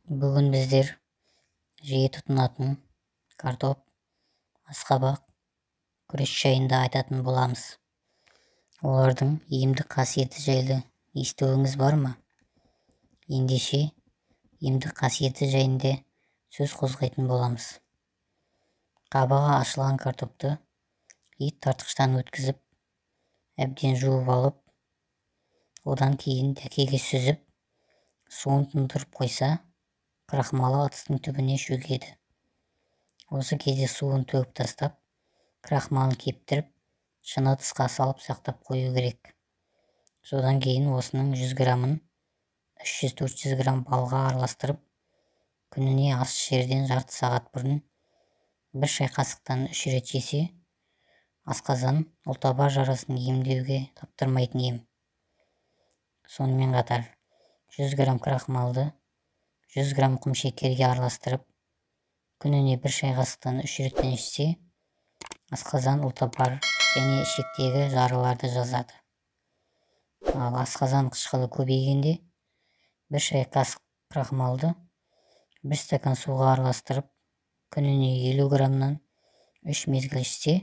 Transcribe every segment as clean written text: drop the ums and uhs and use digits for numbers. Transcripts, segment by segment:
Бүгін біздер жиі тұтынатын картоп, асқабақ, күріш жайында айтатын боламыз. Олардың емдік қасиеті жайлы естуіңіз бар ма? Ендеше емдік қасиеті жайында сөз қозғайтын боламыз. Қабығы ашылған картопты ет тартқыштан өткізіп, әбден жуып алып, одан кейін дәкеге сүзіп, суын тұндырып қойса, крахмалы ыдыстың түбіне шөгеді. Осы кезде суын төгіп тастап, крахмалын кептіріп, шыны ыдысқа салып сақтап қою керек. Содан кейін осының 100 грамын 300-400 грамм балға араластырып, күніне ас ішерден жарты сағат бұрын 1 шай қасықтан 3 рет жесе, асқазан ұлтабар жарасын емдеуге таптырмайтын ем. Сонымен қатар 100 грамм крахмалды 100 грамм құмшекерге араластырып, күніне 1 шай қасықтан 3 реттен ішсе, асқазан ұлтабар және ішектегі жараларды жазады. Ал асқазан қышқылы көбейгенде 1 шай қасық крахмалды 1 стакан суға араластырып, күніне 50 граммнан 3 мезгіл ішсе,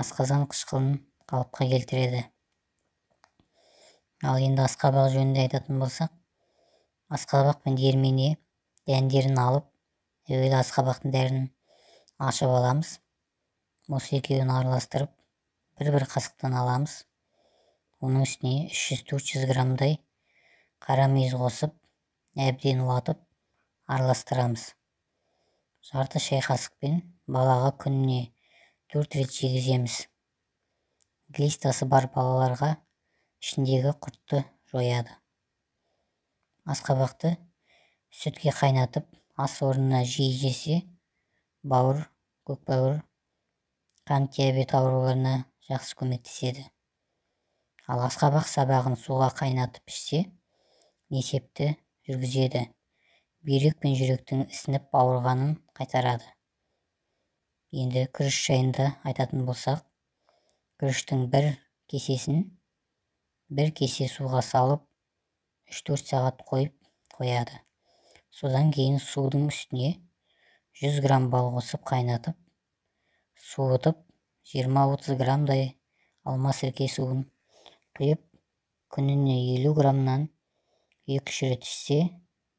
асқазан қышқылын қалыпқа келтіреді. Ал енді асқабақ жөнінде айтатын болсақ, асқабақ пен диірмене дәндерін алып, әуелі асқабақтың дәрін ашып аламыз. Осы екеуін араластырып, бір қасықтан аламыз. Оның үстіне 300-400 граммдай қара мүйіз қосып, әбден уатып, араластырамыз. Жарты шай қасықпен балаға күніне 4 рет жегіземіз. Глистасы бар балаларға ішіндегі құртты жояды. Асқабақты сүтке қайнатып, ас орнына жиі жесе, бауыр, көкбауыр, қант диабеті ауруларына жақсы көмектеседі. Ал асқабақ сабағын суға қайнатып ішсе, несепті жүргізеді. Бүйрек пен жүректің ісініп ауырғанын қайтарады. Енді күріш жайында айтатын болсақ, күріштің 1 кесесін 1 кесе суға салып 3-4 сағат қояды. Содан кейін судың үстіне 100 грамм бал қосып қайнатып, суытып, 20-30 граммдай алма сірке суын құйып, күніне 50 граммнан 2-3 рет ішсе,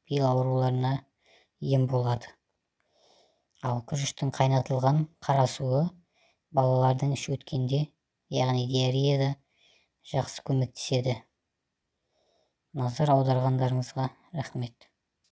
бел ауруларына ем болады. Ал күріштің қайнатылған қара суы балалардың іш өткенде, яғни диареяда жақсы көмектеседі. Назар аударғандарыңызға рахмет.